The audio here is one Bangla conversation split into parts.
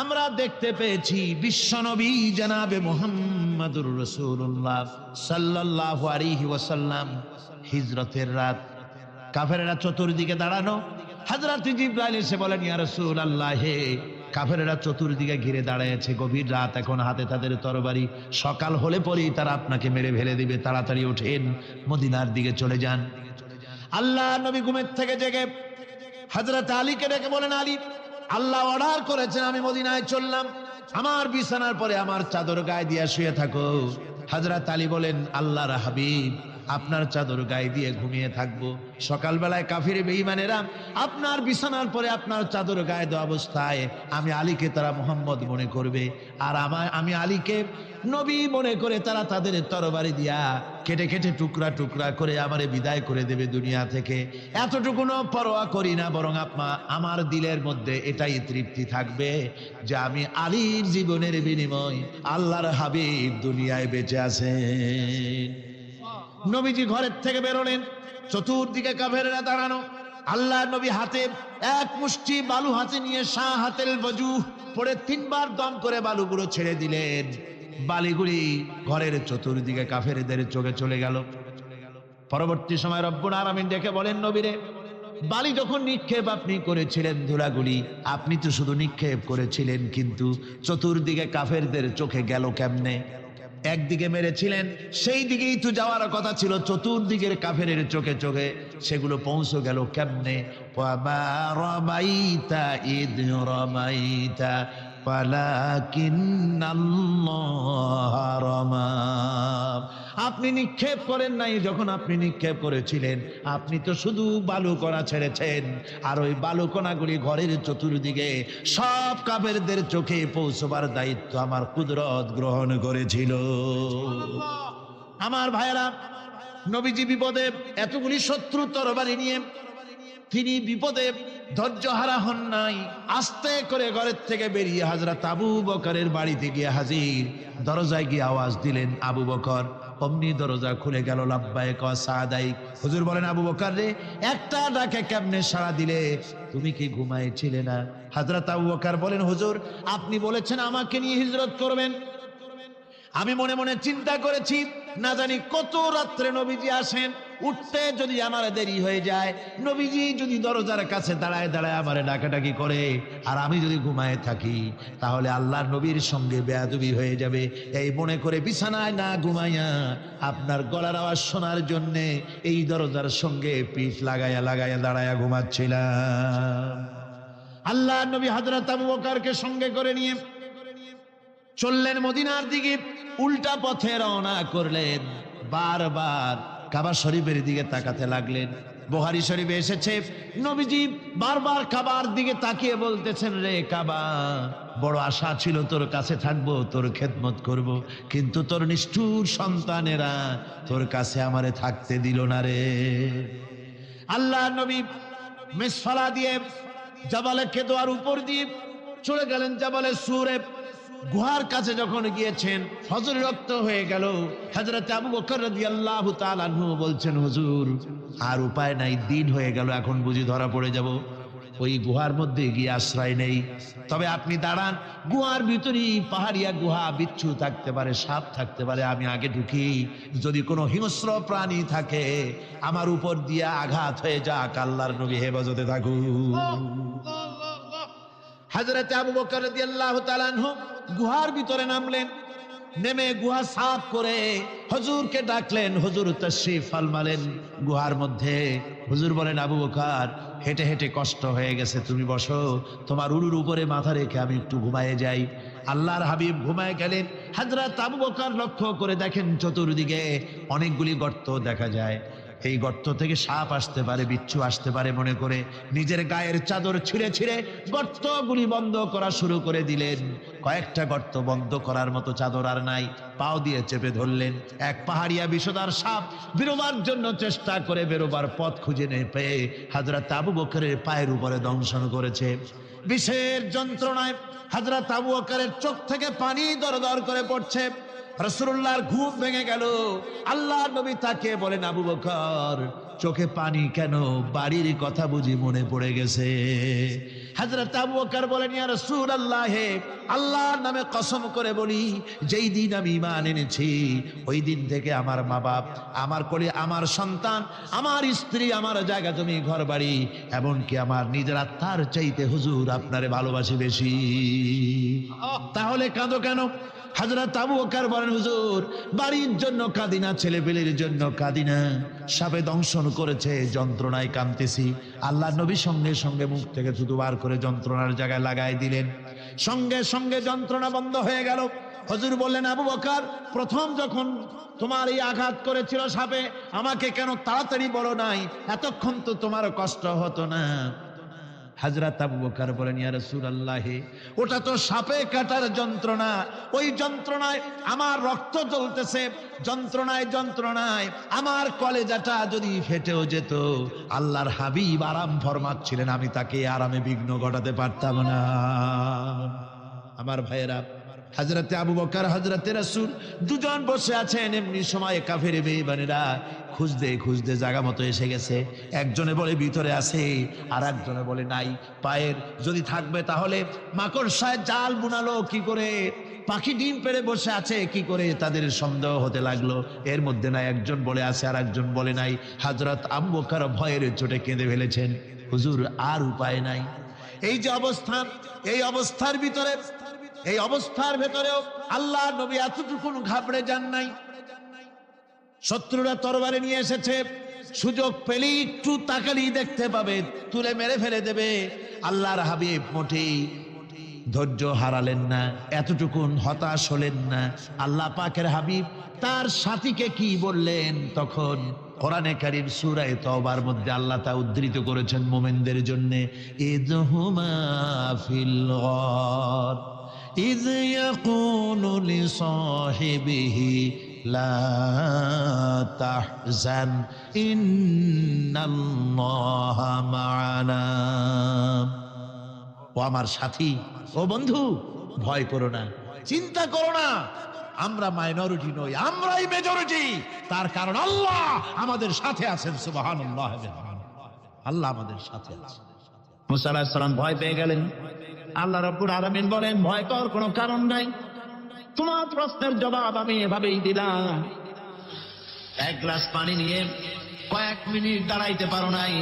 আমরা দেখতে পেয়েছি বিশ্বনবী জনাবে মুহাম্মদুর রাসূলুল্লাহ সাল্লাল্লাহু আলাইহি ওয়াসাল্লাম হিজরতের রাত, কাফেররা চতুর্দিকে দাঁড়ানো। হযরত জিবরাইল এসে বলেন, ইয়া রাসূলুল্লাহ, হে কাফেররা চতুর্দিকে ঘিরে দাঁড়িয়েছে, গভীর রাত, এখন হাতে তাদের তরবারি, সকাল হলে পরেই তারা আপনাকে মেরে ফেলে দিবে, তাড়াতাড়ি ওঠেন, মদিনার দিকে চলে যান। আল্লাহ নবী ঘুমের থেকে জেগে হযরত আলীকে ডেকে বলেন, আলী, আল্লাহ অর্ডার করেছেন আমি মদিনায় চললাম, আমার বিছানার পরে আমার চাদর গায়ে দিয়ে শুয়ে থাকো। হযরত আলী বলেন, আল্লাহর হাবিব, আপনার চাদর গায়ে দিয়ে ঘুমিয়ে থাকবো, সকালবেলায় কাফির বেঈমানেরা আপনার বিছানার পরে আপনার চাদর গায়ে দেওয়া অবস্থায় আমি আলীকে তারা মুহাম্মদ মনে করবে, আর আমি আলীকে নবী মনে করে তারা তাদের তরবারি দিয়া কেটে কেটে টুকরা টুকরা করে আমারে বিদায় করে দেবে দুনিয়া থেকে। এতটুকুনো পরোয়া করি না, বরং আমার দিলের মধ্যে এটাই তৃপ্তি থাকবে যে আমি আলীর জীবনের বিনিময় আল্লাহর হাবিব দুনিয়ায় বেঁচে আছেন। নবীজি ঘরের থেকে বেরোলেন, চতুর্দিকে কাফেররা দাঁড়ানো। আল্লাহ নবী হাতে এক মুষ্টি বালু হাতে নিয়ে শাহাতেল ওযু পড়ে 3 বার দম করে বালুগুলো ছেড়ে দিলেন। বালিগুলি ঘরের চতুর্দিকে কাফেরদের চোখে চলে গেল। পরবর্তী সময় রব্বুল আলামিন ডেকে বলেন, নবীরে, বালি যখন নিক্ষেপ আপনি করেছিলেন, ধুলাগুলি আপনি তো শুধু নিক্ষেপ করেছিলেন, কিন্তু চতুর্দিকে কাফেরদের চোখে গেল কেমনে? একদিকে মেরেছিলেন, সেই দিকেই তো যাওয়ার কথা ছিল, চতুর্দিকের কাফেরের চোখে চোখে সেগুলো পৌঁছে গেল কেমনে? রামাইতা ইদ রামাইতা ওয়ালাকিন্নাল্লাহ রামা। আপনি নিক্ষেপ করেন নাই, যখন আপনি নিক্ষেপ করেছিলেন আপনি তো শুধু বালু কণা ছেড়েছেন, আর ওই বালু কণাগুলি ঘরের চতুর্দিকে সব কাফেরদের চোখে পৌঁছবার দায়িত্ব আমার কুদরত গ্রহণ করেছিল। আমার ভাইরা, নবীজি বিপদে, এতগুলি শত্রু তরবারি নিয়ে তিনি বিপদে ধৈর্য হারা হন নাই। আস্তে করে ঘরের থেকে বেরিয়ে হযরত আবু বকরের বাড়িতে গিয়ে হাজির। দরজায় গিয়ে আওয়াজ দিলেন, আবু বকর। অমনি দরজা খুলে গেল, লাব্বাইক ওয়া সাদাইক। হুজুর বলেন, আবু বকর রে, একটা ডাকে কেমনে সাড়া দিলে? তুমি কি ঘুমাইছিলে না? হযরত আবু বকর বলেন, হুজুর, আপনি বলেছেন আমাকে নিয়ে হিজরত করবেন, আমি মনে মনে চিন্তা করেছি, না জানি কত রাত্রে নবীজি আসেন, উঠতে যদি আমার দেরি হয়ে যায়, নবীজি যদি দরজার কাছে দাঁড়ায় দাঁড়ায় আমারে ডাকাডাকি করে, আর আমি যদি ঘুমায় থাকি, তাহলে আল্লাহর নবীর সঙ্গে বেয়াদবি হয়ে যাবে। এই মনে করে বিছানায় না ঘুমাইয়া আপনার গলার আওয়াজ শোনার জন্য এই দরজার সঙ্গে পিঠ লাগাইয়া লাগাইয়া দাঁড়াইয়া ঘুমাচ্ছিলাম। আল্লাহর নবী হযরত আবু বকরকে সঙ্গে করে নিয়ে চললেন মদিনার দিকে। উল্টা পথে রওনা করলেন। বারবার কাবা শরীফের দিকে তাকাতে লাগলেন। বুখারী শরীফে এসেছে, নবীজি বারবার কাবার দিকে তাকিয়ে বলতেছেন, রে কাবা, বড় আশা ছিল তোর কাছে থাকবো, তোর খেদমত করব, কিন্তু তোর নিষ্ঠুর সন্তানেরা তোর কাছে আমারে থাকতে দিল না রে। আল্লাহ নবী মিসফালা দিয়ে জাবালে কেদোয়ার উপর দিয়ে চলে গেলেন জাবালে সুরে। গুহার কাছে যখন গিয়েছেন, ফজর রক্ত হয়ে গেল। হযরত আবু বকর রাদিয়াল্লাহু তাআলা আনহু বলছেন, হুজুর, আর উপায় নাই, দিন হয়ে গেল, এখন বুঝি ধরা পড়ে যাব, ওই গুহার মধ্যে গিয়ে আশ্রয় নেই। তবে আপনি দাঁড়ান, গুহার ভিতরেই পাহাড়িয়া গুহা, বিচ্ছু থাকতে পারে, সাপ থাকতে পারে, আমি আগে ঢুকি, যদি কোনো হিংস্র প্রাণী থাকে আমার উপর দিয়ে আঘাত হয়ে যাক, আল্লাহর নবী হেফাজতে থাকুন। হযরত আবু বকর রাদিয়াল্লাহু তাআলা আনহু গুহার ভিতরে নামলেন। নেমে গুহা সাফ করে হুজুরকে ডাকলেন। হুজুর তাশরীফ ফরমালেন গুহার মধ্যে। হুজুর বলেন, আবু বকর, হেঁটে হেঁটে কষ্ট হয়ে গেছে, তুমি বসো, তোমার উরুর উপরে মাথা রেখে আমি একটু ঘুমায়ে যাই। আল্লাহর হাবিব ঘুমায় গেলেন। হযরত আবু বকর লক্ষ্য করে দেখেন চতুর্দিকে অনেকগুলি গর্ত দেখা যায়। এই গর্ত থেকে সাপ আসতে পারে, বিচ্ছু আসতে পারে মনে করে নিজের গায়ের চাদর ছিঁড়ে ছিঁড়ে গর্তগুলি বন্ধ করা শুরু করে দিলেন। কয়েকটা গর্ত বন্ধ করার মতো চাদর আর নাই, পাও দিয়ে চেপে ধরলেন। এক পাহাড়িয়া বিষধর সাপ বেরোবার জন্য চেষ্টা করে বেরোবার পথ খুঁজে নেই পেয়ে হযরত আবু বকরের পায়ের উপরে দংশন করেছে। বিষের যন্ত্রণায় হযরত আবু বকরের চোখ থেকে পানি দরদর করে পড়ছে। রাসূলুল্লাহর ঘুম ভেঙে গেল। আল্লাহর নবী তাকে বলেন, আবু বকর, চোখে পানি কেন? বাড়ির কথা বুঝি মনে পড়ে গেছে? হযরত আবু বকর বলেন, ইয়া রাসূলুল্লাহ, আল্লাহর নামে কসম করে বলি, যেই দিন আমি ঈমান এনেছি ওই দিন থেকে আমার মা বাপ, আমার কোলে আমার সন্তান, আমার স্ত্রী, আমার জায়গা জমি ঘর বাড়ি, এমনকি আমার নিজের আত্মার চাইতে হুজুর আপনারে ভালোবাসি বেশি। তাহলে কাঁদো কেন? হযরত আবু বকর বলেন, হুজুর বাড়ির জন্য কাঁদি না, ছেলেপেলের জন্য কাঁদি না, সাপে দংশন করেছে, যন্ত্রণায় কাঁদতেছি। আল্লাহ নবী সঙ্গে সঙ্গে মুখ থেকে থুতু বার করে যন্ত্রণার জায়গায় লাগাই দিলেন, সঙ্গে সঙ্গে যন্ত্রণা বন্ধ হয়ে গেল। হুজুর বললেন, আবু বকর, প্রথম যখন তোমার এই আঘাত করেছিল সাপে, আমাকে কেন তাড়াতাড়ি বলো নাই? এতক্ষণ তো তোমার কষ্ট হতো না। হযরত আবু বকর বলেন, ইয়া রাসূলুল্লাহ, ওটা তো সাপে কাটার যন্ত্রণা, ওই যন্ত্রণায় আমার রক্ত জ্বলতেছে, যন্ত্রণায় যন্ত্রণায় আমার কলেজাটা যদি ফেটেও যেত। আল্লাহর হাবিব আরাম ফরমাচ্ছিলেন, আমি তাকে আরামে বিঘ্ন ঘটাতে পারতাম না। আমার ভাইয়েরা, হযরতে আবু বকর, হযরতে রাসূল দুজন বসে আছেন। এমনি সময় কাফের বেঈমানেরা খুঁজতে খুঁজতে জায়গা মতো এসে গেছে। একজনে বলে ভিতরে আছে, আর একজনে বলে নাই। পায়ের যদি থাকবে তাহলে মাকড়সায় জাল বুনালো কি করে, পাখি ডিম পেড়ে বসে আছে কি করে, তাদের সন্দেহ হতে লাগলো। এর মধ্যে নাই একজন বলে আছে আর একজন বলে নাই। হযরত আবু বকর ভয়ের চোটে কেঁদে ফেলেছেন, হুজুর আর উপায় নাই। এই যে অবস্থান, এই অবস্থার ভিতরে, এই অবস্থার ভেতরেও আল্লাহ নবী এতটুকু ঘাবড়ে যান নাই। শত্রুরা তরবারি নিয়ে এসেছে, সুযোগ পেলেই একটু তাকালেই দেখতে পাবে, তুলে মেরে ফেলে দেবে। আল্লাহর হাবিব মোটেই ধৈর্য হারালেন না, এতটুকুন হতাশ হলেন না। আল্লাহ পাকের হাবিব তার সাথীকে কি বললেন? তখন কোরআনে কারীম সূরা তাওবার মধ্যে আল্লাহ তা উদ্ধৃত করেছেন মুমিনদের জন্য, ইযহুমা ফিল গার إذ يقول لصاحبه لا تحزن إن الله معنا। ও আমার সাথী, ও বন্ধু, ভয় করো না, চিন্তা করো না, আমরা মাইনরিটি নই, আমরাই মেজরিটি। তার কারণ আল্লাহ আমাদের সাথে আছেন। সুবহানাল্লাহ, আল্লাহ আমাদের সাথে আছেন। মুসা আলাইহিস সালাম ভয় পেয়ে গেলেন। আল্লাহ রাব্বুল আলামিন বলেন, ভয় করার কোনো কারণ নাই, তোমার প্রশ্নের জবাব আমি এভাবেই দিলাম। এক গ্লাস পানি নিয়ে কয়েক মিনিট দাঁড়াইতে পারো নাই,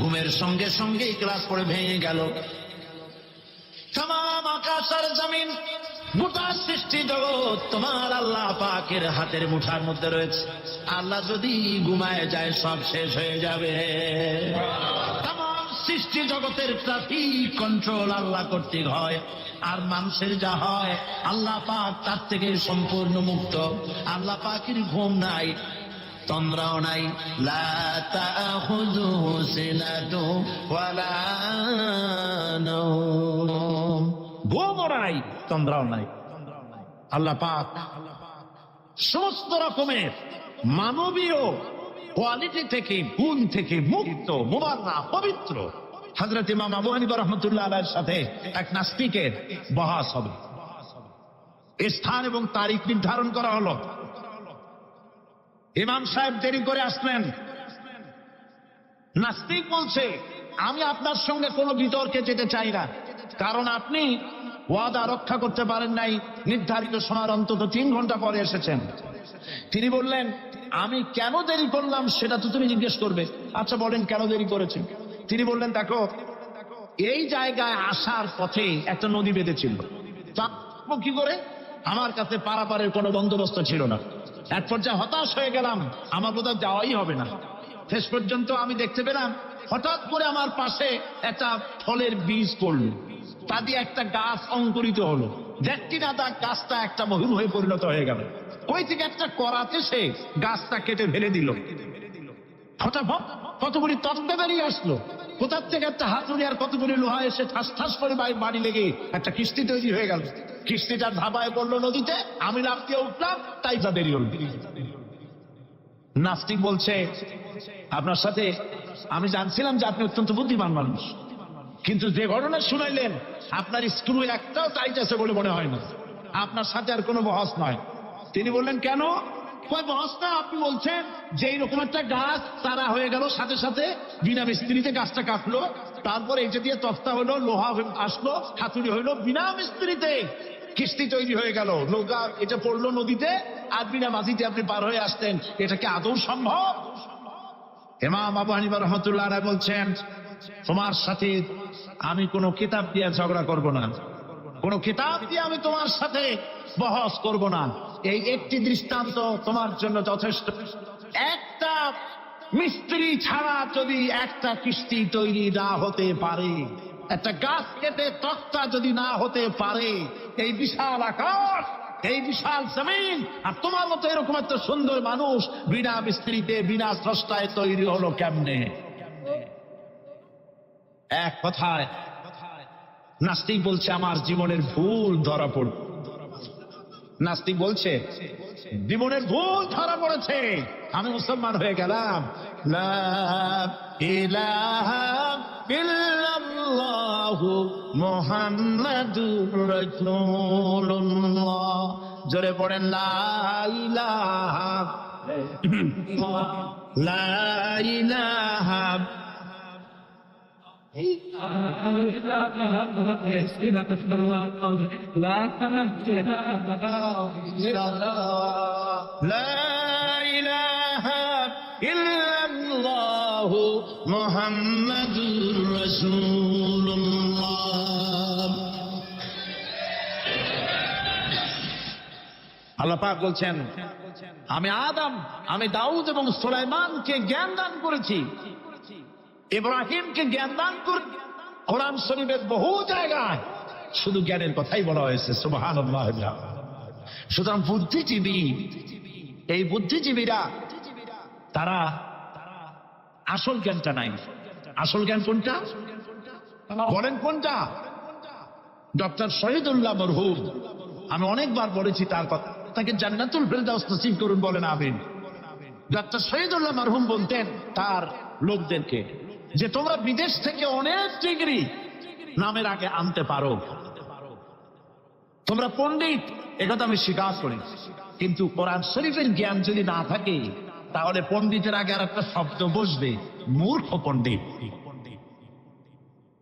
ঘুমের সঙ্গে সঙ্গে গ্লাস পড়ে ভেঙে গেল। তামাম আকাশ আর জমিন, গোটা সৃষ্টি জগৎ তোমার আল্লাহ পাকের হাতের মুঠার মধ্যে রয়েছে। আল্লাহ যদি ঘুমায় যায় সব শেষ হয়ে যাবে। সৃষ্টি জগতের ট্রাফিক কন্ট্রোল আল্লাহ কর্তৃক হয়, আর মানুষের যা হয় আল্লাহ পাক তার থেকে সম্পূর্ণ মুক্ত। আল্লাহ পাকের ঘুম নাই, তন্দ্রাও নাই, লা তাখুযুহু সিনাতু ওয়ালা নাওম, ঘুমও নাই, তন্দ্রাও নাই। আল্লাহ পাক সমস্ত রকমের মানবীয় কোয়ালিটি থেকে, গুণ থেকে মুক্ত, মুবাররা, পবিত্র। হযরত ইমাম আবু হানিফা রাহমাতুল্লাহ আলাইহির সাথে এক নাস্তিকের বহাস হবে। স্থান এবং তারিখ নির্ধারণ করা হলো। ইমাম সাহেব দেরি করে আসলেন। নাস্তিক বলছে, আমি আপনার সঙ্গে কোনো বিতর্কে যেতে চাই না, কারণ আপনি ওয়াদা রক্ষা করতে পারেন নাই, নির্ধারিত সময়ের অন্তত 3 ঘন্টা পরে এসেছেন। তিনি বললেন, আমি কেন দেরি করলাম সেটা তো তুমি জিজ্ঞেস করবে। আচ্ছা বলেন কেন দেরি করেছেন? তিনি বললেন, দেখো, এই জায়গায় আসার পথে একটা নদী বেঁধেছিল, কি করে আমার কাছে পারাপারের কোনো বন্দোবস্ত ছিল না। এক পর্যায়ে হতাশ হয়ে গেলাম, আমার বোধহয় যাওয়াই হবে না। শেষ পর্যন্ত আমি দেখতে পেলাম হঠাৎ করে আমার পাশে একটা ফলের বীজ পড়ল, তা দিয়ে একটা গাছ অঙ্কুরিত হলো। দেখছি না তার গাছটা একটা মহিম হয়ে পরিণত হয়ে গেল। ওই থেকে একটা করাতে সে গাছটা কেটে ফেলে দিল। হঠাৎ কতগুলি তত্ত্বে বেরিয়ে আসলো, কোথার থেকে একটা হাতুড়ি আর কতগুলি লোহা এসে ঠাস ঠাস করে বাড়ি লেগে একটা কিস্তি তৈরি হয়ে গেল। কিস্তিটা ধাবায় পড়লো নদীতে, আমি লাফ দিয়ে উঠলাম, তাই যা দেরি হল। নাস্তিক বলছে, আপনার সাথে আমি জানছিলাম যে আপনি অত্যন্ত বুদ্ধিমান মানুষ, কিন্তু যে ঘটনা শুনাইলেন আপনার স্ক্রু একটাও টাইট আছে বলে মনে হয় না, আপনার সাথে আর কোনো বহস নয়। তিনি বললেন, কেন? বস্তা আপনি বলছেন যে এইরকম একটা গাছ তারা হয়ে গেল, সাথে সাথে বিনা মিস্ত্রিতে গাছটা কাটলো, তারপরে এটা দিয়ে তক্তা হলো, লোহা আসলো, হাতুড়ি হইলো, বিনা মিস্ত্রিতে কিস্তি তৈরি হয়ে গেল, নৌকা এটা পড়লো নদীতে, আর বিনা মাঝিতে আপনি পার হয়ে আসতেন। এটা কি আদৌ সম্ভব? ইমাম আবু হানিফা রাহমাতুল্লাহ আলাইহি বলছেন, তোমার সাথে আমি কোনো কিতাব দিয়ে ঝগড়া করব না, কোন কিতাব দিয়ে আমি তোমার সাথে বহস করব না। এই একটি দৃষ্টান্ত তোমার জন্য যথেষ্ট। একটা মিস্ত্রি ছাড়া যদি একটা কিস্তি তৈরি না হতে পারে, একটা গাছ কেটে তক্তা যদি না হতে পারে, এই বিশাল আকাশ, এই বিশাল জমিন, আর তোমার মতো এরকম একটা সুন্দর মানুষ বিনা মিস্ত্রিতে বিনা স্রষ্টায় তৈরি হলো কেমনে? এক কথায় নাস্তিক বলছে আমার জীবনের ভুল ধরা পড়ল। নাস্তিক বলছে জীবনের ভুল ধরা পড়েছে, আমি মুসলমান হয়ে গেলাম। লা ইলাহা ইল্লাল্লাহু মুহাম্মাদুর রাসূলুল্লাহ। জোরে পড়েন লা ইলাহা লা ইলাহা মুহাম্মাদুর রাসূলুল্লাহ। আল্লাহ পাক বলছেন আমি আদম, আমি দাউদ এবং সুলাইমানকে জ্ঞান দান করেছি, ইব্রাহিমকে জ্ঞান দান করে। কোরআন শরীফের বহু জায়গায় শুধু জ্ঞানের কথাই বলা হয়েছে। সুবহানাল্লাহ। সুতরাং বুদ্ধিজীবী, এই বুদ্ধিজীবীরা তারা আসল জ্ঞানটা নাই। আসল জ্ঞান কোনটা বলেন? কোনটা? ডক্টর শহীদুল্লাহ মরহুম, আমি অনেকবার বলেছি তার কথা, তাকে জান্নাতুল ফেরদাউস নসিব করুন বলেন আমিন। ডক্টর শহীদুল্লাহ মরহুম বলতেন তার লোকদেরকে যে তোমরা বিদেশ থেকে অনেক ডিগ্রি নামের আগে আনতে পারো, তোমরা পণ্ডিত, একথা আমি স্বীকার করি, কিন্তু কোরআন শরীফের জ্ঞান যদি না থাকে তাহলে পণ্ডিতের আগে আর একটা শব্দ বসবে, মূর্খ পণ্ডিত।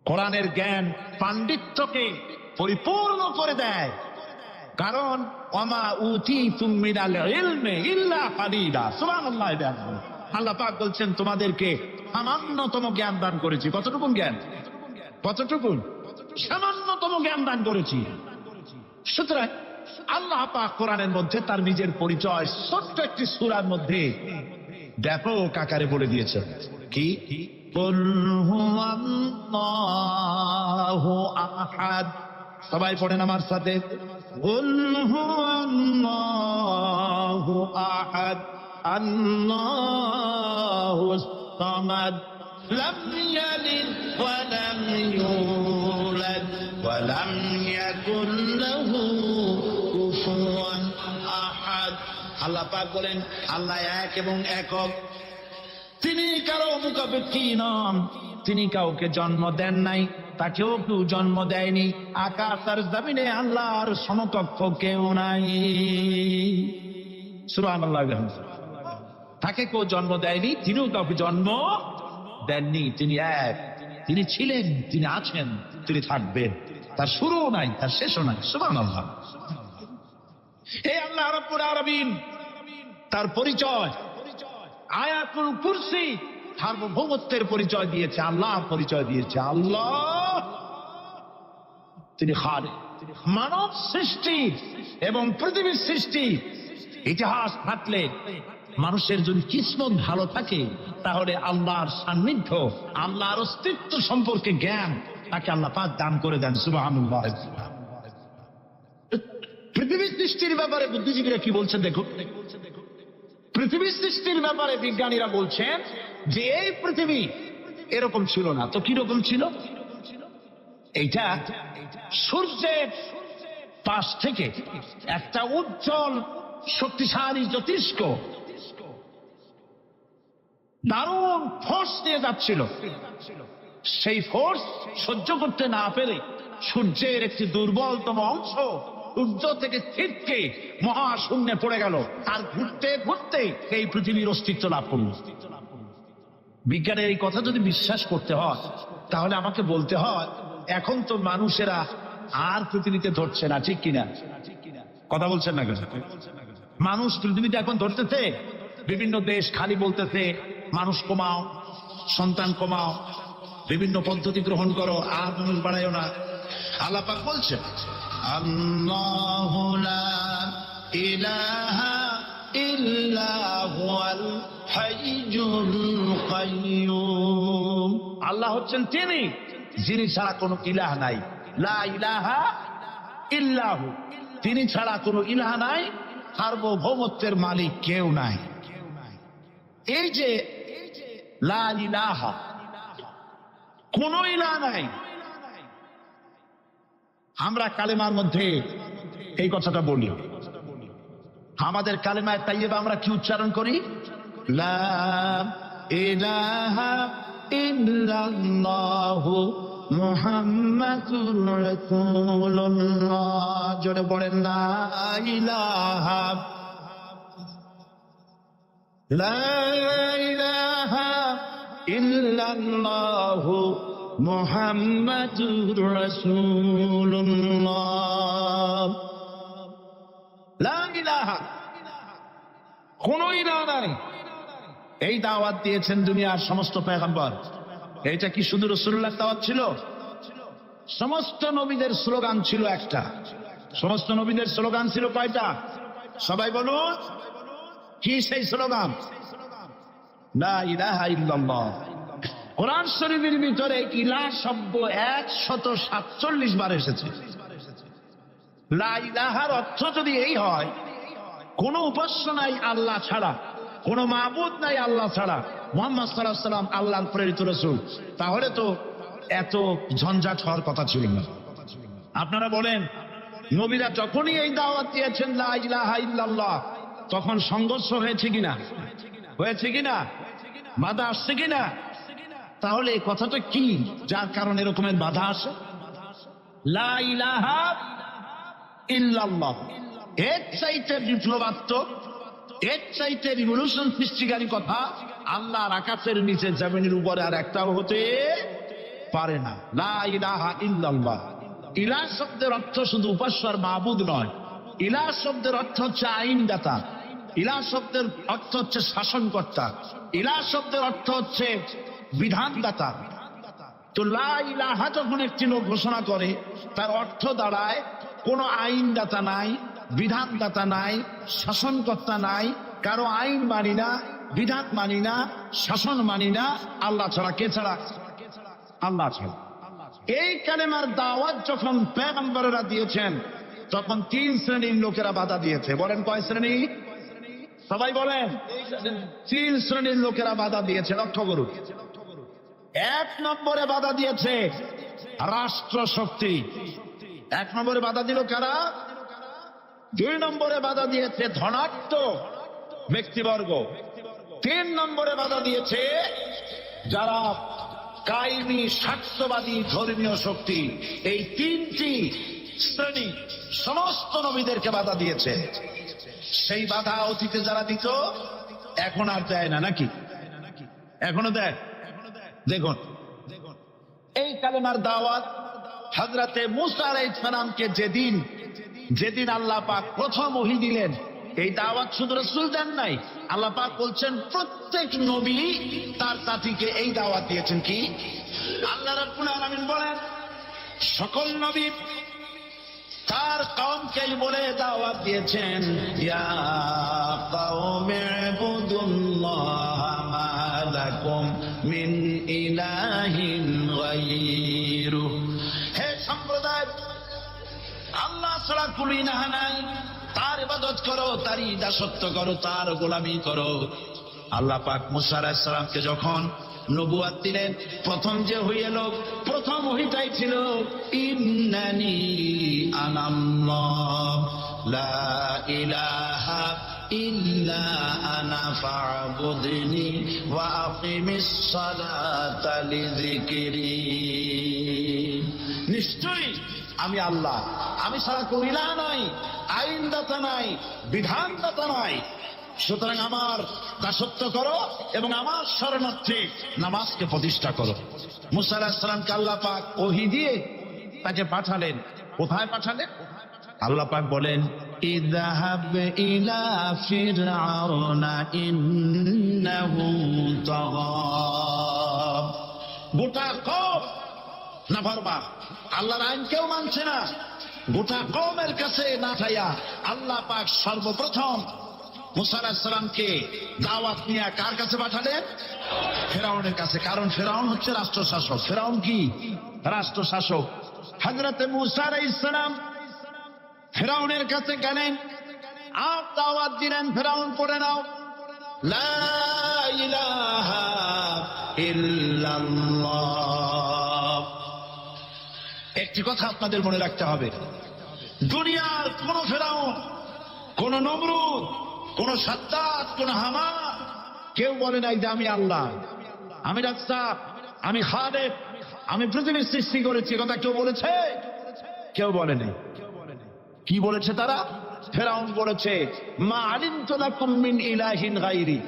কোরআনের জ্ঞান পাণ্ডিত্যকে পরিপূর্ণ করে দেয়, কারণ ওমা উতীতুম মিনাল ইলমি ইল্লা কালিলা। সুবহানাল্লাহ। আল্লাহ পাক বলছেন তোমাদেরকে সামান্যতম জ্ঞান দান করেছি। কতটুকু জ্ঞান? কতটুকু? সামান্যতম জ্ঞান দান করেছি। সুতরাং আল্লাহ পাক কোরআনের মধ্যে তার নিজের পরিচয় ছোট্ট একটি সূরার মধ্যে ব্যাপক আকারে বলে দিয়েছেন। কি? কুল হুয়াল্লাহু আহাদ। সবাই পড়েন আমার সাথে, কুল হুয়াল্লাহু আহাদ আল্লাহুস সামাদ লাম ইয়ালিদ ওয়া লাম ইউলাদ ওয়া লাম ইয়াকুল লাহু কুফুয়ান আহাদ। আল্লাহ পাক বলেন আল্লাহ এক এবং একক, তিনি কারো মুখাপেক্ষী নন, তিনি কাউকে জন্ম দেন নাই, তাকেও কেউ জন্ম দেয়নি। আকাশ আর জমিনে আল্লাহর সমকক্ষ কেউ নাই। সুবহানাল্লাহ। তাকে কেউ জন্ম দেয়নি, তিনিও কাউকে জন্ম দেননি। তিনি এক, তিনি ছিলেন, তিনি আছেন, তিনি থাকবেন। তার শুরুও নাই, তার শেষও নাই। সুবহানাল্লাহ। এই আল্লাহ রাব্বুল আলামিন তার পরিচয় আয়াতুল কুরসি সার্বভৌমত্বের পরিচয় দিয়েছে, আল্লাহর পরিচয় দিয়েছে। আল্লাহ তিনি খালিক। মানব সৃষ্টি এবং পৃথিবীর সৃষ্টি ইতিহাস থাকলে মানুষের যদি কিসমত ভালো থাকে তাহলে আল্লাহর সান্নিধ্য, আল্লাহর অস্তিত্ব সম্পর্কে জ্ঞান তাকে আল্লাহ পাক দান করে দেন। সুবহানাল্লাহ। পৃথিবীর সৃষ্টির ব্যাপারে বুদ্ধিজীবীরা কি বলছেন দেখুন। পৃথিবীর সৃষ্টির ব্যাপারে বিজ্ঞানীরা বলছেন যে এই পৃথিবী এরকম ছিল না, তো কিরকম ছিল? এইটা সূর্যের পাশ থেকে একটা উজ্জ্বল শক্তিশালী জ্যোতিষ্ক দারুণ ফোর্স নিয়ে যাচ্ছিল। সেই ফোর্স সহ্য করতে না পেরে সূর্যের একটি দুর্বলতম অংশ সূর্য থেকে ছিটকে মহাশূন্যে পড়ে গেল, আর ঘুরতে ঘুরতে এই পৃথিবীর অস্তিত্ব লাভ করল। বিজ্ঞানের এই কথা যদি বিশ্বাস করতে হয়, তাহলে আমাকে বলতে হয় এখন তো মানুষেরা আর পৃথিবীতে ধরছে না, ঠিক কিনা? কথা বলছেন না কেন? মানুষ পৃথিবীতে এখন ধরতেছে, বিভিন্ন দেশ খালি বলতেছে মানুষ কমাও, সন্তান কমাও, বিভিন্ন পদ্ধতি গ্রহণ করো, আর মানুষ বাড়াইও না। আল্লাহ পাক বলছেন আল্লাহু লা ইলাহা ইল্লা হুয়াল হাইয়ুল কাইয়্যুম। আল্লাহ হচ্ছেন তিনি যিনি ছাড়া কোনো ইলাহ নাই। লা ইলাহা ইল্লাহু, তিনি ছাড়া কোনো ইলাহ নাই, সার্বভৌমত্বের মালিক কেউ নাই। এই যে লা ইলাহা, কোন ইলাহ নাই, আমরা কালেমার মধ্যে এই কথাটা বলি। আমাদের কালেমায় তাইয়্যিবা আমরা কি উচ্চারণ করি? লা ইলাহা ইল্লাল্লাহু মুহাম্মাদুর রাসূলুল্লাহ। জোরে বলেন লা ইলাহা, লা ইলাহা ইল্লাল্লাহু মুহাম্মাদুর রাসূলুল্লাহ। লা ইলাহা, কোন ইলাহ নাই, এই দাওয়াত দিয়েছেন দুনিয়ার সমস্ত পয়গম্বর। এইটা কি শুধু রাসূলুল্লাহর দাওয়াত ছিল? সমস্ত নবীদের স্লোগান ছিল একটা। সমস্ত নবীদের স্লোগান ছিল কয়টা? সবাই বলুন, কি সেই স্লোগান? লা ইলাহা ইল্লাল্লাহ। কোরআন শরীফের ভিতরে ইলাহ শব্দ 147 বার এসেছে। লা ইলাহার অর্থ যদি এই হয়, কোন উপাস্য নাই আল্লাহ ছাড়া, কোন মাবুদ নাই আল্লাহ ছাড়া, মুহাম্মদ সাল্লাল্লাহু আলাইহি ওয়াসাল্লাম আল্লাহর প্রেরিত রাসূল, তাহলে তো এত ঝঞ্ঝাট হওয়ার কথা ছিল না। আপনারা বলেন, নবীরা যখনই এই দাওয়াত দিয়েছেন লা ইলাহা ইল্লাল্লাহ, তখন সংঘর্ষ হয়েছে কিনা? হয়েছে কিনা? বাধা আসছে কিনা? তাহলে এই কথাটা কি যার কারণে এরকমের বাধা আসে? লা ইলাহা ইল্লাল্লাহ, এর চাইতে বিপ্লবাত্মক, এর চাইতে রিভলিউশন সৃষ্টিকারী কথা আল্লাহর আকাশের নিচে জমিনের উপরে আর একটাও হতে পারে না। লা ইলাহা ইল্লাল্লাহ। ইলাহ শব্দের অর্থ শুধু উপাস্য আর মাবুদ নয়। ইলাহ শব্দের অর্থ হচ্ছে আইনদাতা, ইলাহ শব্দের অর্থ হচ্ছে শাসনকর্তা, ইলাহ শব্দের অর্থ হচ্ছে বিধানদাতা। তো লা ইলাহা যখন একটি লোক ঘোষণা করে, তার অর্থ দাঁড়ায় কোন আইনদাতা নাই, বিধানদাতা নাই, শাসনকর্তা নাই, কারো আইন মানি না, বিধান মানি না, শাসন মানি না, আল্লাহ ছাড়া। কে ছাড়া? আল্লাহ ছাড়া। এই কালেমার দাওয়াত যখন পয়গম্বরেরা দিয়েছেন, তখন 3 শ্রেণীর লোকেরা বাধা দিয়েছে। বলেন কয় শ্রেণী? সবাই বলেন। 3 শ্রেণীর লোকেরা বাধা দিয়েছে, লক্ষ্য করুন। 1 নম্বরে বাধা দিয়েছে রাষ্ট্র শক্তি। 1 নম্বরে বাধা দিল কারা? 2 নম্বরে বাধা দিয়েছে ধনাঢ্য ব্যক্তিবর্গ। 3 নম্বরে বাধা দিয়েছে যারা কায়েমি স্বার্থবাদী ধর্মীয় শক্তি। এই 3টি শ্রেণী সমস্ত নবীদেরকে বাধা দিয়েছে। সেই বাধা অতীতে যারা দিত, এখন আর দেয় না নাকি? এখনো দেয়? দেখুন, এই কালেমার দাওয়াত হযরতে মূসা আলাইহিস সালামকে যেদিন আল্লাহ পাক প্রথম ওহী দিলেন, এই দাওয়াত শুধু রাসূল দেন নাই। আল্লাহ পাক বলছেন প্রত্যেক নবী তার জাতিকে এই দাওয়াত দিয়েছেন। কি? আল্লাহ রাব্বুল আলামিন বলেন, সকল নবী তার কওমকে বলে দাওয়াত দিয়েছেন, ইয়া কওমি ইবুদুল্লাহ মা লাকুম মিন ইলাহিন গায়রুহু। হে সম্প্রদায়, আল্লাহ ছাড়া কোনো ইলাহ নাই, তার ইবাদত করো, তারই দাসত্ব করো, তার গোলামি করো। আল্লাহ পাক মূসা আলাইহিস সালামকে যখন নবুয়ত দিলেন, প্রথম যে ওহী এলো, প্রথম ওহীটাই ছিল ইন্নানি আনাল্লাহ লা ইলাহা ইল্লা আনা ফা'বুদনি ওয়া আকিমিস সালাতা লিযিকরি। নিশ্চয়ই আমি আল্লাহ, আমি ছাড়া কোন ইলাহ নাই, আইনদাতা নাই, বিধানদাতা নাই। সুতরাং আমার দাসত্ব করো এবং আমার শরণার্থে নামাজকে প্রতিষ্ঠা করো। মুসা আলাইহিস সালামকে আল্লাহ পাক ওহী দিয়ে তাকে পাঠালেন। কোথায় পাঠালেন? আল্লাহ পাক বলেন, ইযহাব ইলা ফিরআউনা ইন্নাহু তাগা। গোটা কওম নাফরমান, আল্লাহর আইন কেউ মানছে না। গোটা কওমের কাছে না যাইয়া আল্লাহ পাক সর্বপ্রথম মুসা আলাইহিস সালামকে দাওয়াত নিয়ে কার কাছে পাঠালেন? ফেরাউনের কাছে। কারণ ফেরাউন হচ্ছে রাষ্ট্রশাসক। ফেরাউন কি? রাষ্ট্রশাসক। হযরতে মুসা আলাইহিস সালাম ফেরাউনের কাছে গেলেন, আর দাওয়াত দিলেন, ফেরাউন পড়ে নাও, লা ইলাহা ইল্লাল্লাহ। একটি কথা আপনাদের মনে রাখতে হবে, দুনিয়ার কোন ফেরাউন, কোন নমরুদ, কোন সাদ্দাত, কোন হামান কেউ বলে নাই যে আমি আল্লাহ, আমি রাজ্জাক, আমি খালেক, আমি পৃথিবীর সৃষ্টি করেছি। কথা কেউ বলেছে? কেউ বলে নাই। কি বলেছে তারা? ফেরাউন বলেছে, মা আলিমতু লাকুম মিন ইলাহিন গায়রি,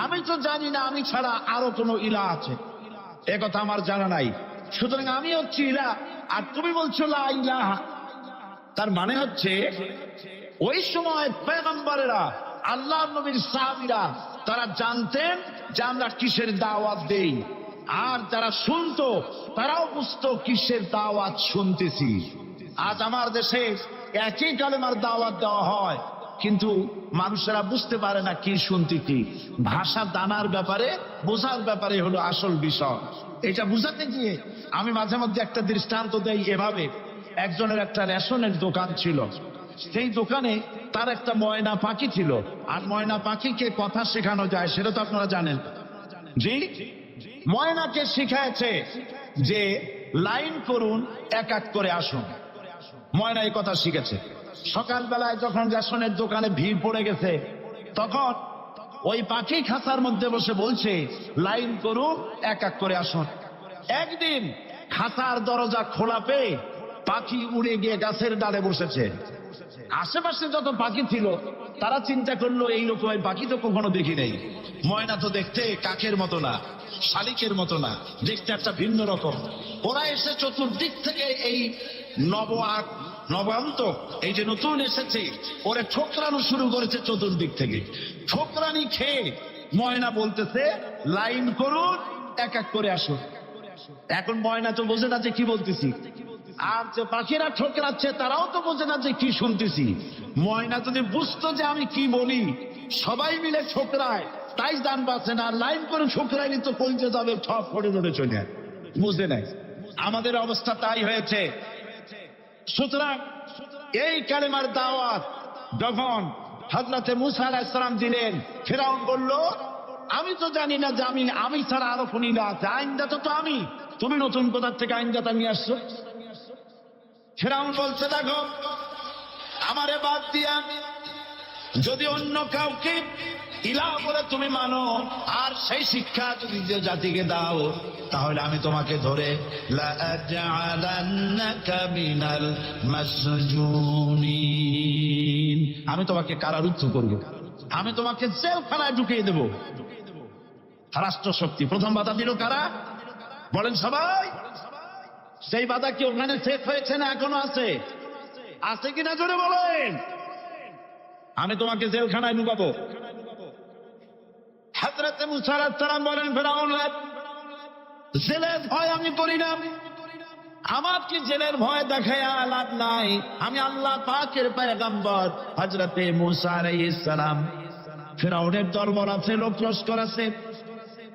আমি তো জানি না আমি ছাড়া আরো কোনো ইলাহ আছে, এ কথা আমার জানা নাই। সুতরাং আমি হচ্ছি ইলাহ, আর তুমি বলছো লা ইলাহা। তার মানে হচ্ছে ওই সময় পয়গম্বরেরা, আল্লাহর নবীর সাহাবীরা, তারা জানতেন যে আমরা কিসের দাওয়াত দেই, আর যারা শুনতো তারাও বুঝতো কিসের দাওয়াত শুনতেছি। আজ আমার দেশে একই কালেমার দাওয়াত দেওয়া হয়, কিন্তু মানুষেরা বুঝতে পারে না কি শুনতেছি। ভাষা জানার ব্যাপারে, বোঝার ব্যাপারে হলো আসল বিষয়। এটা বুঝাতে গিয়ে আমি মাঝে মধ্যে একটা দৃষ্টান্ত দেই এভাবে। একজনের একটা রেশনের দোকান ছিল, সেই দোকানে তার একটা ময়না পাখি ছিল। আর ময়না পাখিকে কথা শেখানো যায় সেটা তো আপনারা জানেন। জি, ময়নাকে শিখাইছে যে লাইন করুন, এক এক করে আসুন। ময়না এই কথা শিখেছে। সকালবেলায় যখন রেশনের দোকানে ভিড় পড়ে গেছে, তখন ওই পাখি খাঁচার মধ্যে বসে বলছে লাইন করুন, এক এক করে আসুন। একদিন খাঁচার দরজা খোলা পেয়ে পাখি উড়ে গিয়ে গাছের ডালে বসেছে। আশেপাশে যত পাখি ছিল তারা চিন্তা করলো এইরকম পাখি তো কখনো দেখি নেই। ময়না তো দেখতে কাকের মতো না, শালিকের মতো না, দেখতে একটা ভিন্ন রকম। ওরা এসে চতুর্দিক থেকে এই নবান্ত, এই যে নতুন এসেছে, ওরে ঠোকরানো শুরু করেছে চতুর্দিক থেকে। ঠোকরানি খেয়ে ময়না বলতেছে লাইন করুন, এক এক করে আসুন। এখন ময়না তো বোঝে না যে কি বলতেছি, আর যে পাখিরা ঠোকরাচ্ছে তারাও তো বোঝে না যে কি শুনতেছি। ময়না যদি বুঝতো যে আমি কি বলি, সবাই মিলে ঠোকরায়, তাই দান পাচ্ছে না। লাইন করে ঠোকরাইনি তো কলজে যাবে, সব ফড়ে ধরে চলে যায়, বুঝতে নাই। আমাদের অবস্থা তাই হয়েছে। সুতরাং এই কালেমার দাওয়াত যখন হযরতে মুসা আলাইহিস সালাম দিলেন, ফিরআউন বলল আমি তো জানি না যে আমি ছাড়া আরো কোন ইলাহ আছে, আইনদাতা তো আমি, তুমি নতুন কোথা থেকে আইনদাতা নিয়ে আসছো? ফিরআউন বলছে, দেখো আমারে বাদ দিয়া যদি অন্য কাউকে ইলাহ বলে তুমি মানো, আর সেই শিক্ষা যদি যে জাতিকে দাও, তাহলে আমি তোমাকে ধরে লাআজআলান্নাকা মিনাল মাসজুনিন, আমি তোমাকে কারারুদ্ধ করব, আমি তোমাকে জেলখানায় ঢুকিয়ে দেব। রাষ্ট্রশক্তি প্রথম বাধা দিল কারা? বলেন সবাই। সেই বাধা কি ওখানে শেষ হয়েছে না এখনো আছে? আছে কিনা জোরে বলেন। আমি তোমাকে জেলখানায় ঢুকাবো। হযরতে মুসা আলাইহিস সালাম বলেন, ফিরআউন জেলের ভয় আমি করি না, আমার কি জেলের ভয় দেখায় লাভ নাই। আমি আল্লাহ পাকের পয়গম্বর হযরতে মুসা আলাইহিস সালাম। ফিরআউনের দরবার আছে, লোক লস্কর আছে,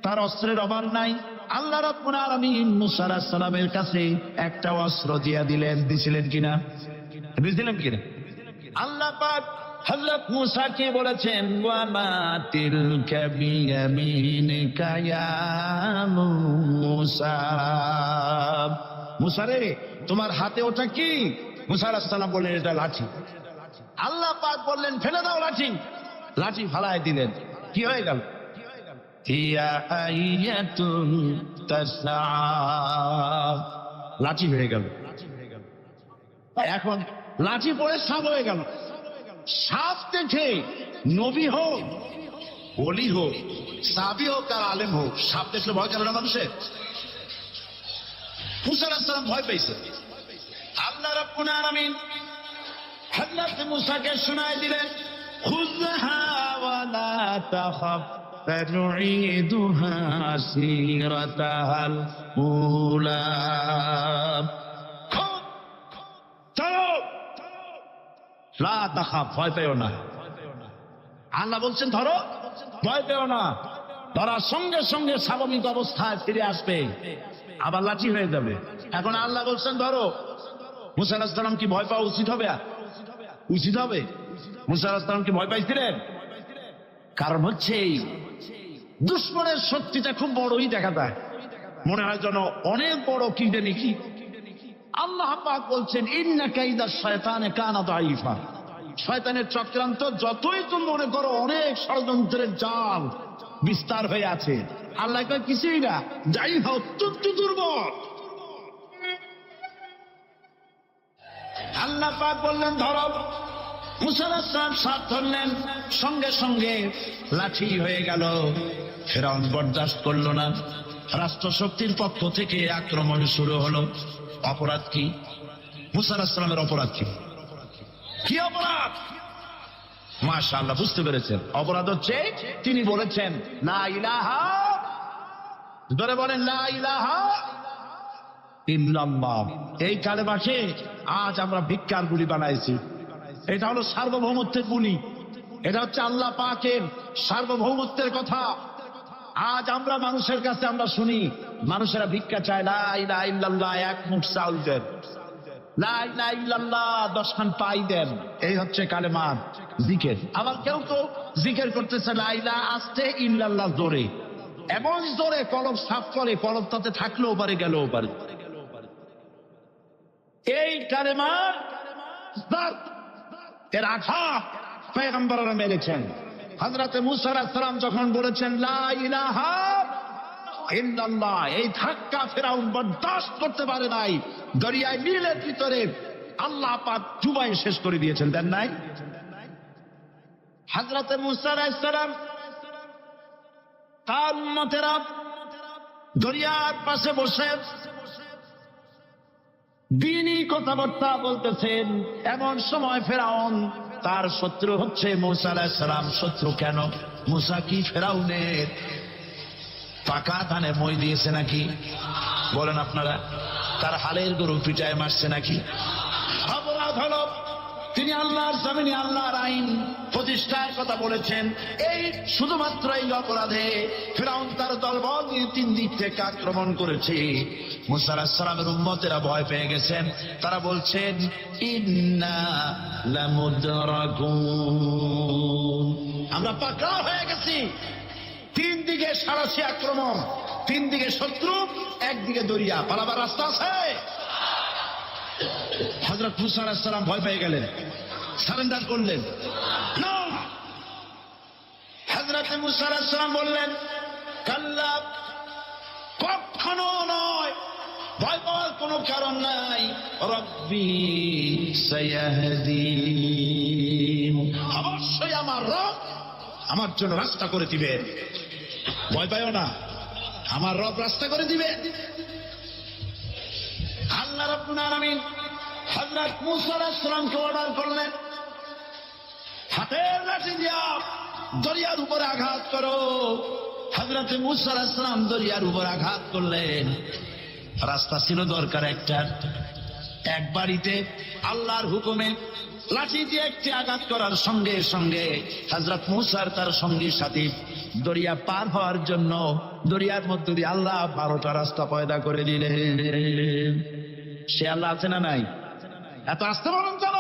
তার অস্ত্রের অভাব নাই। আল্লাহ রাব্বুল আলামিন মুসা আলাইহিস সালামের কাছে একটা অস্ত্র দিয়া দিলেন। দিছিলেন কিনা? দিছিলেন কিনা? আল্লাহ পাক হযরত মুসাকে বলেছেন, ওয়া মা তিলকা বিয়ামিনিকা ইয়া মুসা, মুসা রে তোমার হাতে ওটা কি? মুসা আলাইহিস সালাম বললেন এটা লাঠি। আল্লাহ পাক বললেন ফেলে দাও লাঠি। লাঠি ফালায় দিলেন। কি হয়ে গেল? হিয়া আইয়াতুন তাসআ, লাঠি হয়ে গেল। এখন লাঠি পড়ে সাপ হয়ে গেল। সাপ দেখে নবী হোক, বলি হোক, সাবি হোক আর আলেম হোক, সাপ দেখলে ভয় করে না মানুষের? মুসা আলাইহিস সালাম ভয় পেয়েছে। আল্লাহ রাব্বুল আলামিন হযরত মুসাকে শোনায় দিলেন, খুযহা ওয়া লা তাখাফ সানুঈদুহা সিরাতাহাল উলা। চলো, লা তাখাফ, ভয় পেও না। আল্লাহ বলছেন ধরো, ভয় পেও না। ধরার সঙ্গে সঙ্গে স্বাভাবিক অবস্থায় ফিরে আসবে, আবার লাঠি হয়ে যাবে। এখন আল্লাহ বলছেন ধরো। মুসা আলাইহিস সালাম কি ভয় পাওয়া উচিত হবে? উচিত হবে? মুসা আলাইহিস সালাম কি ভয় পাইছিলেন? কারণ হচ্ছে এই দুশমনের শক্তিটা খুব বড়ই দেখা যায়, মনে হয় যেন অনেক বড় কি জানি কি। আল্লাহ পাক বলছেন, ইন্না কাইদা শায়তানে কানা দাঈফা। শয়তানের চক্রান্ত যতই তুমি মনে করো অনেক ষড়যন্ত্রের জাল বিস্তার হয়ে আছে, আল্লাহ কয় কিছুই না, যাই হোক অত্যন্ত দুর্বল। আল্লাহ পাক বললেন ধরো। মুসা আলাইহিস সালাম সাপ ধরলেন, সঙ্গে সঙ্গে লাঠি হয়ে গেল। ফিরআউন বরদাস্ত করলো না, রাষ্ট্রশক্তির পক্ষ থেকে আক্রমণ শুরু হলো। অপরাধ কি? মুসা আলাইহিস সালামের অপরাধ কি? কি অপরাধ? মাশাআল্লাহ, বুঝতে পেরেছেন। অপরাধ হচ্ছে তিনি বলেছেন লা ইলাহা, ধরে বলেন লা ইলাহা ইল্লাল্লাহ। এই কালেমাকে আজ আমরা ভিক্ষার গুলি বানাইছি। এটা হলো সার্বভৌমত্বের গুলি, এটা হচ্ছে আল্লাহ পাকের সার্বভৌমত্বের কথা। আজ আমরা মানুষের কাছে আমরা শুনি, মানুষেরা ভিক্ষা চায়, লা ইলাহা ইল্লাল্লাহ, এক মুঠ চাউল দেন, লা ইলাহা ইল্লাল্লাহ 10 খান পাই দেন। এই হচ্ছে কালেমা জিকির। আবার কেউ তো জিকির করতেছে লা ইলাহা আস্তে, ইল্লাল্লাহ জোরে, এমন জোরে কলব সাফ করে, কলব তাতে থাকলেও পারে গেলেও পারে। এই কালেমার এর আঘাত পয়গম্বররা মেরেছেন। হযরত মুসা আলাইহিস সালাম যখন বলেছেন লা ইলাহা ইল্লাল্লাহ, এই ধাক্কা ফিরআউন বরদাস্ত করতে পারে নাই। দরিয়ায় নীলের ভিতরে আল্লাহ পাক ডুবাই শেষ করে দিয়েছেন, দেন নাই? হযরত মুসা আলাইহিস সালাম তার উম্মতেরা দরিয়ার পাশে বসে দ্বীনি কথাবার্তা বলতেছেন। এমন সময় ফিরআউন, তার শত্রু হচ্ছে মুসা আলাইহিস সালাম। শত্রু কেন? মুসা কি ফিরআউনের পাকা ধানে মই দিয়েছে নাকি? বলেন আপনারা, তার হালের গরু পিটায় মারছে নাকি? অপরাধ হলো তিনি আল্লাহর জমিনে আল্লাহর আইন প্রতিষ্ঠার কথা বলেছেন। এই শুধুমাত্র এই অপরাধে ফিরআউন তার দলবল নিয়ে 3 দিক থেকে আক্রমণ করেছে। মুসা আলাইহিস সালামের উম্মতেরা ভয় পেয়ে গেছেন। তারা বলছেন ইন্না লামুদরাকুন, আমরা পাকড়াও হয়ে গেছি। 3 দিকে সারাশি আক্রমণ, 3 দিকে শত্রু, একদিকে দরিয়া, পালাবার রাস্তা আছে? হযরত মুসা আলাইহিস সালাম ভয় পেয়ে গেলেন, সারেন্ডার করলেন না। হযরত মুসা আলাইহিস সালাম বললেন কাল্লা, কখনো নয়, ভয় পাওয়ার কোনো কারণ নাই। রব্বি সায়াহদিন, অবশ্যই আমার রব আমার জন্য রাস্তা করে দিবে। ভয় পাইও না, আমার রব রাস্তা করে দিবে। আল্লাহ রাব্বুল আলামিন হযরত মুসা আলাইহিস সালামকে অর্ডার করলেন, হাতের লাঠি দিয়া দরিয়ার উপরে আঘাত করো। হযরত মুসা আলাইহিস সালাম দরিয়ার উপর আঘাত করলেন। রাস্তা ছিল দরকার একটা, এক বাড়িতে আল্লাহর হুকুমে লাঠি দিয়ে একটি আঘাত করার সঙ্গে সঙ্গে হযরত মুসার তার সঙ্গী সাথী দরিয়া পার হওয়ার জন্য দরিয়ার মধ্যে দিয়ে আল্লাহ 12টা রাস্তা পয়দা করে দিলেন। সে আল্লাহ আছে না নাই? এত আসতে বলুন কেন?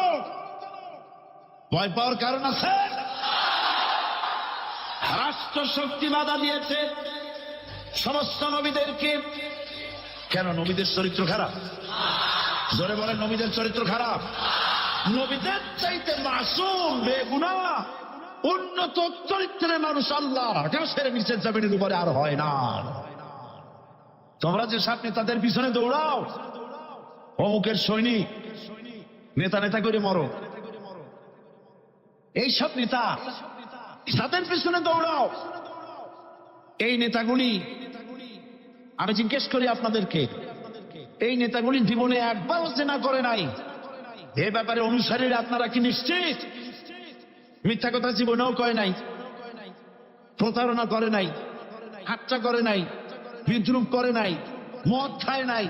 ভয় পাওয়ার কারণ আছে? রাষ্ট্র শক্তি বাধা দিয়েছে সমস্ত নবীদেরকে। কেন? নবীদের চরিত্র খারাপ? জোরে বলেন, নবীদের চরিত্র খারাপ? নবীদের চাইতে মাসুম বেগুনাহ উন্নত চরিত্রের মানুষ আল্লাহ আকাশের নিচের জমিনের উপরে আর হয় না। তোমরা যে সামনে তাদের পিছনে দৌড়াও, অমুকের সৈনিক, নেতা নেতা করে মরো। এইসব নেতা তাদের পিছনে দৌড়াও। এই নেতাগুলি, আমি জিজ্ঞেস করি আপনাদেরকে, এই নেতাগুলি জীবনে একবারও জেনা করে নাই। এ ব্যাপারে অনুসারীরা আপনারা কি নিশ্চিত? মিথ্যা কথা জীবনেও কয় নাই, প্রতারণা করে নাই, হাতটা করে নাই, বিদ্রুপ করে নাই, মদ খায় নাই,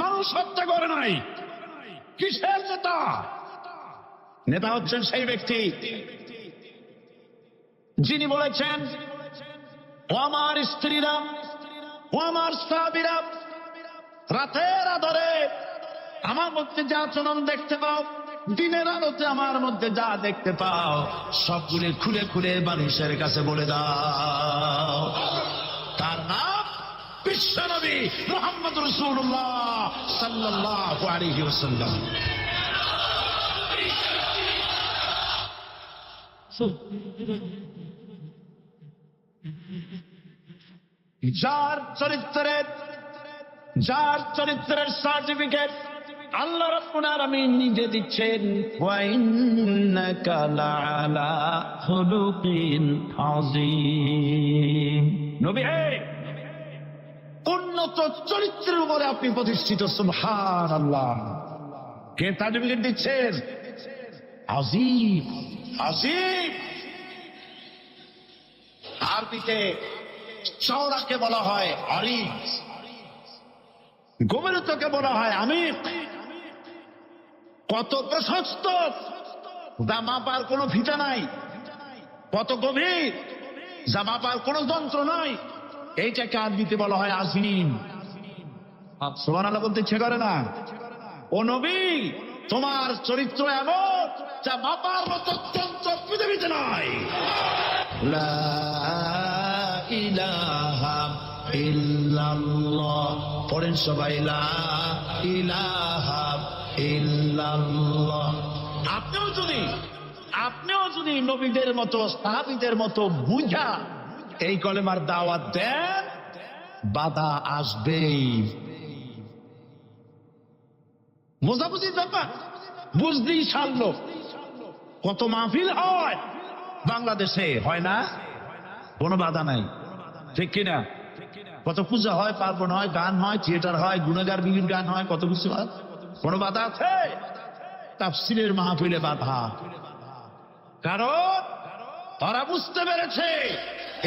মানুষ হত্যা করে নাই। কিসের নেতা? নেতা হচ্ছেন সেই ব্যক্তি যিনি বলেছেন, ও আমার স্ত্রীরা, ও আমার সাহাবীরা, রাতের আধারে আমার মধ্যে যা আচরণ দেখতে পাও, দিনের আলোতে আমার মধ্যে যা দেখতে পাও, সবগুলি খুলে খুলে মানুষের কাছে বলে দাও। তার নাম বিশ্বনবী মুহাম্মদ রাসূলুল্লাহ সাল্লাল্লাহু আলাইহি ওয়াসাল্লাম। যার চরিত্রের সার্টিফিকেট আল্লাহ রাব্বুল আলামিন নিজে দিচ্ছেন, ওয়া ইন্নাকা লাআলা খুলুকিন আযীম। নবী হে, উন্নত চরিত্রের উপরে আপনি প্রতিষ্ঠিত। সুবহানাল্লাহ। কে সার্টিফিকেট দিচ্ছেন? আযীম, আযীম। আরবিতে চওড়াকে বলা হয় আরিজ, গভীরতাকে বলা হয় আমিক। কত প্রশস্ত, যা মাপার কোনো ফিতা নাই, কত গভীর, যা মাপার কোনো যন্ত্র নাই, এইটাকে আরবিতে বলা হয় আযীম। সুবহানাল্লাহ বলতে ইচ্ছে করে না? ও নবী, তোমার চরিত্র এমন যা মাপার মতো যন্ত্র পৃথিবীতে নাই। লা ইলাহা ইল্লাল্লাহ। পড়েন সবাই, লা ইলাহা ইল্লাল্লাহ। আপনিও যদি নবীদের মতো, সাহাবীদের মতো বুঝা এই কলেমার দাওয়াত দেন, বাধা আসবেই। বোঝাবুঝির ব্যাপার, বুঝতেই ছাড়লো। কত মাহফিল হয় বাংলাদেশে, হয় না? কোনো বাধা নাই, ঠিক কিনা? কত পূজা হয়, পার্বণ হয়, গান হয়, থিয়েটার হয়, গুণগার বিগির গান হয়, কত কিছু হয়। কোনো বাধা আছে? তাফসীরের মাহফিলে বাধা। কারণ তারা বুঝতে পেরেছে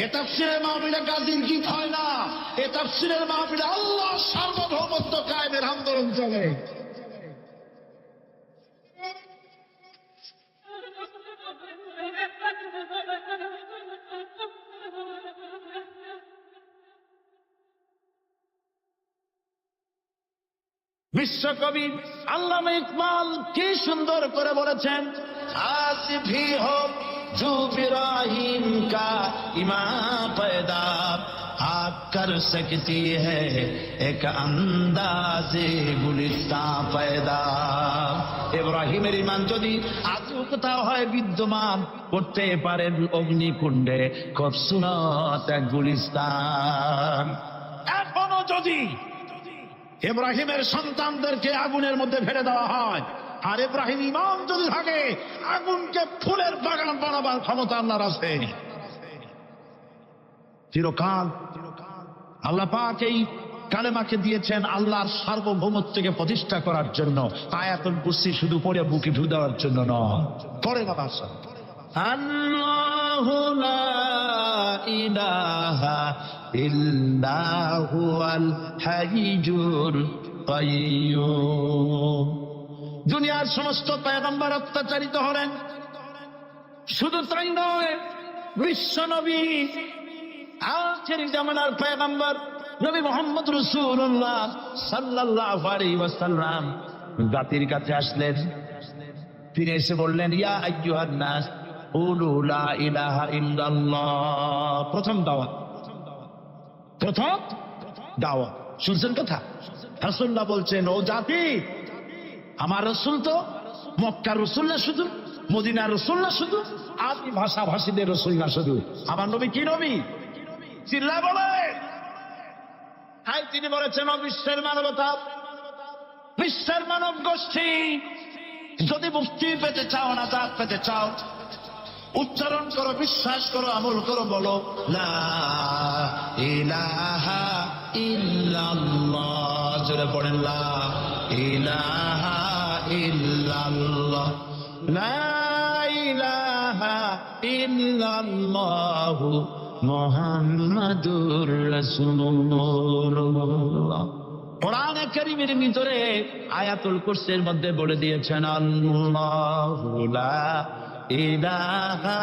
এ তাফসীরের মাহফিলে গাজীর গীত হয় না, এ তাফসীরের মাহফিলে আল্লাহ সার্বভৌমত্ব কায়েমের আন্দোলন চলে। বিশ্বকবি আল্লামা ইকবাল কি সুন্দর করে বলেছেন, আজ ভি হো জো ইব্রাহিম কা ইমাম पैदा आप कर सकती है एक अंदाजे गुलिस्तां पैदा। ইব্রাহিমের ঈমান যদি আজও কোথাও হয় বিদ্যমান, করতে পারেন অগ্নিকুণ্ডে খুব সুন্নত এক গুলিস্তান। এখনো যদি ইব্রাহিমের সন্তানদেরকে আগুনের মধ্যে ফেলে দেওয়া হয়, আর ইব্রাহিম ইমাম যদি থাকে, আগুনকে ফুলের বাগান বানাবার ক্ষমতা আল্লাহর আছে। চিরকাল আল্লাহ পাক এই কালেমাকে দিয়েছেন আল্লাহর সার্বভৌমত্বকে প্রতিষ্ঠা করার জন্য। আয়াতুল কুরসি শুধু পড়ে বুকে ঢু দেওয়ার জন্য নয়। পড়ে বাবা, আল্লাহু লা ইলাহা ইল্লা হুয়াল হাইয়ুল কাইয়্যুম। দুনিয়ার সমস্ত পয়গম্বর অত্যাচারিত হলেন, শুধু তাই নয়, বিশ্বনবী আখির জামানার পয়গম্বর নবী মুহাম্মদ রাসূলুল্লাহ সাল্লাল্লাহু আলাইহি ওয়াসাল্লাম জাতির কাছে আসলেন। তিনি এসে বললেন, ইয়া আইয়ুহান নাস কুলু লা ইলাহা ইল্লাল্লাহ। প্রথম দাওয়াত, প্রথম দাওয়াত। শুনছেন কথা? রাসূলুল্লাহ বলছেন, ও জাতি, আমার রাসূল তো মক্কার রাসূল না শুধু, মদিনার রাসূল না শুধু, আদি ভাষাভাষীদের রাসূল না শুধু, আমার নবী কি নবী? চিল্লায় বলে। তাই তিনি বলেছেন, বিশ্বের মানবতা, বিশ্বের মানব গোষ্ঠী, যদি মুক্তি পেতে চাও, নাজাত পেতে চাও, উচ্চারণ করো, বিশ্বাস করো, আমল করো, বলো লা ইলাহা ইল্লাল্লাহ। জোরে পড়েন লা ইলাহা ইল্লাল্লাহ, লা ইলাহা ইল্লাল্লাহু মুহাম্মাদুর রাসূলুল্লাহ। কোরআনে কারীমের ভিতরে আয়াতুল কুরসির মধ্যে বলে দিয়েছেন আল্লাহু লা ইলাহা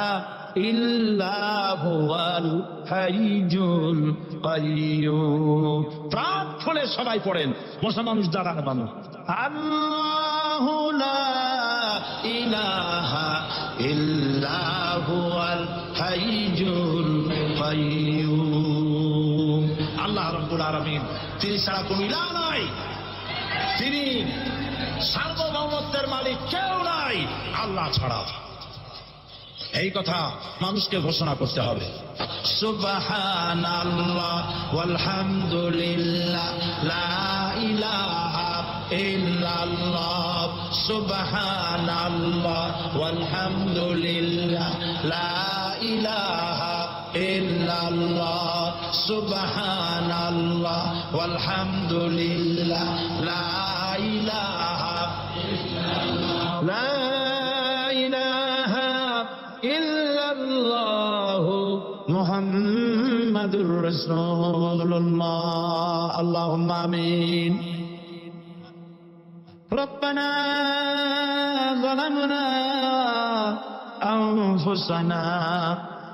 ইল্লা হুয়াল হাইয়ুল কাইয়্যুম। প্রাণ খুলে সবাই পড়েন, বসা মানুষ দাঁড়ানো মানুষ। আল্লাহু লা ইলাহা ইল্লা হুয়াল হাইয়ুল কাইয়্যুম। আল্লাহ রাব্বুল আলামিন, তিনি ছাড়া কোনো ইলাহ নাই, তিনি সার্বভৌমত্বের মালিক, কেউ নাই আল্লাহ ছাড়া। এই কথা মানুষকে ঘোষণা করতে হবে। সুবহানাল্লাহ ওয়ালহামদুলিল্লাহ লা ইলাহা ইল্লাল্লাহ, সুবহানাল্লাহ ওয়ালহামদুলিল্লাহ লা ইলাহা ইল্লাল্লাহ, সুবহানাল্লাহ ওয়ালহামদুলিল্লাহ লা ইলাহা ইল্লাল্লাহ, লা ইলাহা ইল্লাল্লাহু মুহাম্মাদুর রাসূলুল্লাহ। আল্লাহুম্মা আমিন। রব্বানা যালামনা আনফুসানা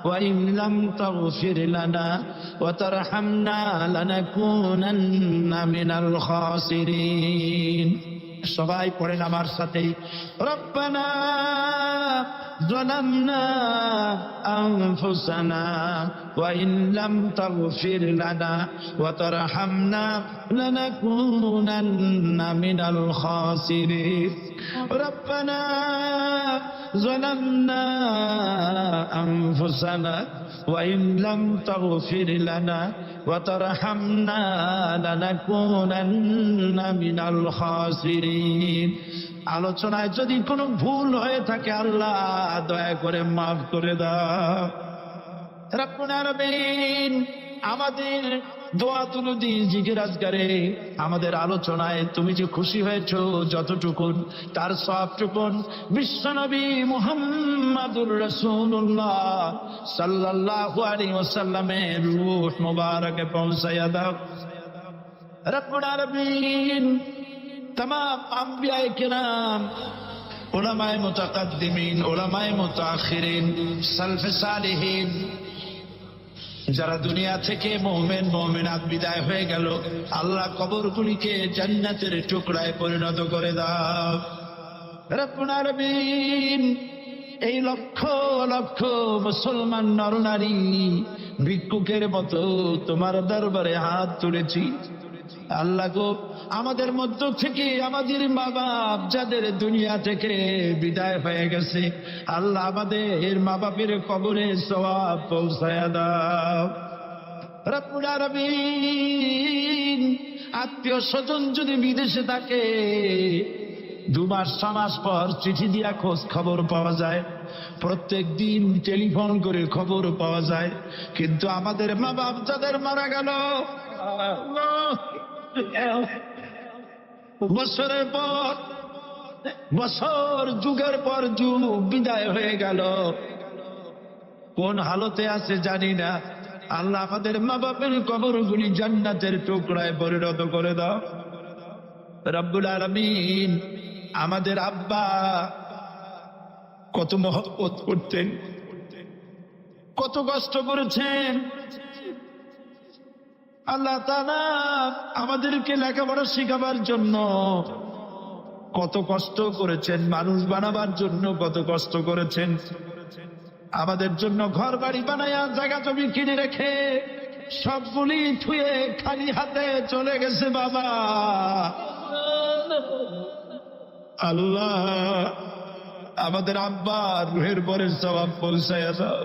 ওয়া ইন লাম তাগফির লানা ওয়া তারহামনা লানাকুনান্না মিনাল খাসিরিন। সবাই পড়েন আমার সাথে, রব্বানা যালামনা আনফুসানা ওয়া ইন লাম তাগফির লানা ওয়া তারহামনা লানাকুনান্না মিনাল খাসিরিন। রব্বানা যালামনা আনফুসানা ওয়া ইন লাম তাগফির লানা ওয়া তারহামনা লানাকুনান্না মিনাল খাসিরিন। আলোচনায় যদি কোনো ভুল হয়ে থাকে আল্লাহ দয়া করে মাফ করে দাও। রব্বুল আলামিন, আমাদের দোয়া তুলুদি জিকির আজকারে আমাদের আলোচনায় তুমি যে খুশি হয়েছো যতটুকুন, তার সবটুকুন বিশ্বনবী মুহাম্মাদুর রাসূলুল্লাহ সাল্লাল্লাহু আলাইহি ওয়াসাল্লামের রূহ মুবারকে পৌঁছায়া দাও। রব্বুল আলামিন, तमाम अंबियाए किराम, उलमाए मुतकद्दिमीन, उलमाए मुताखिरीन, सलफे सालिहीन, যারা দুনিয়া থেকে মুমিন মুমিনাত বিদায় হয়ে গেল, আল্লাহ কবরগুলিকে জান্নাতের টুকরায় পরিণত করে দাও। রব্বুল আলামিন, এই লক্ষ লক্ষ মুসলমান নরনারী ভিক্ষুকের মতো তোমার দরবারে হাত তুলেছি। আল্লাহ গো, আমাদের মধ্য থেকে আমাদের মা বাপ যাদের দুনিয়া থেকে বিদায় হয়ে গেছে, আল্লাহ আমাদের মা বাপের কবরে সওয়াব পৌঁছায়া দাও। রব্বুল আলামিন, আত্মীয় স্বজন যদি বিদেশে থাকে, 2 মাস 6 মাস পর চিঠি দিয়া খোঁজ খবর পাওয়া যায়, প্রত্যেক দিন টেলিফোন করে খবর পাওয়া যায়, কিন্তু আমাদের মা বাপ যাদের মারা গেল, বছরের পর বছর, যুগের পর যুগ বিদায় হয়ে গেল, কোন হালতে আছে জানি না। আল্লাহ আমাদের মা বাপের কবরগুলি জান্নাতের টুকরায় পরিণত করে দাও। রব্বুল আলামিন, আমাদের আব্বা কত মহব্বত করতেন, কত কষ্ট করেছেন। আল্লাহ তাআলা আমাদেরকে লেখাপড়া শেখাবার জন্য কত কষ্ট করেছেন, মানুষ বানাবার জন্য কত কষ্ট করেছেন। আমাদের জন্য ঘর বাড়ি বানায়া জায়গা জমি কিনে রেখে সবগুলি থুয়ে খালি হাতে চলে গেছে বাবা। আল্লাহ আমাদের আব্বার রুহের পরে সওয়াব পৌঁছায়া দাও।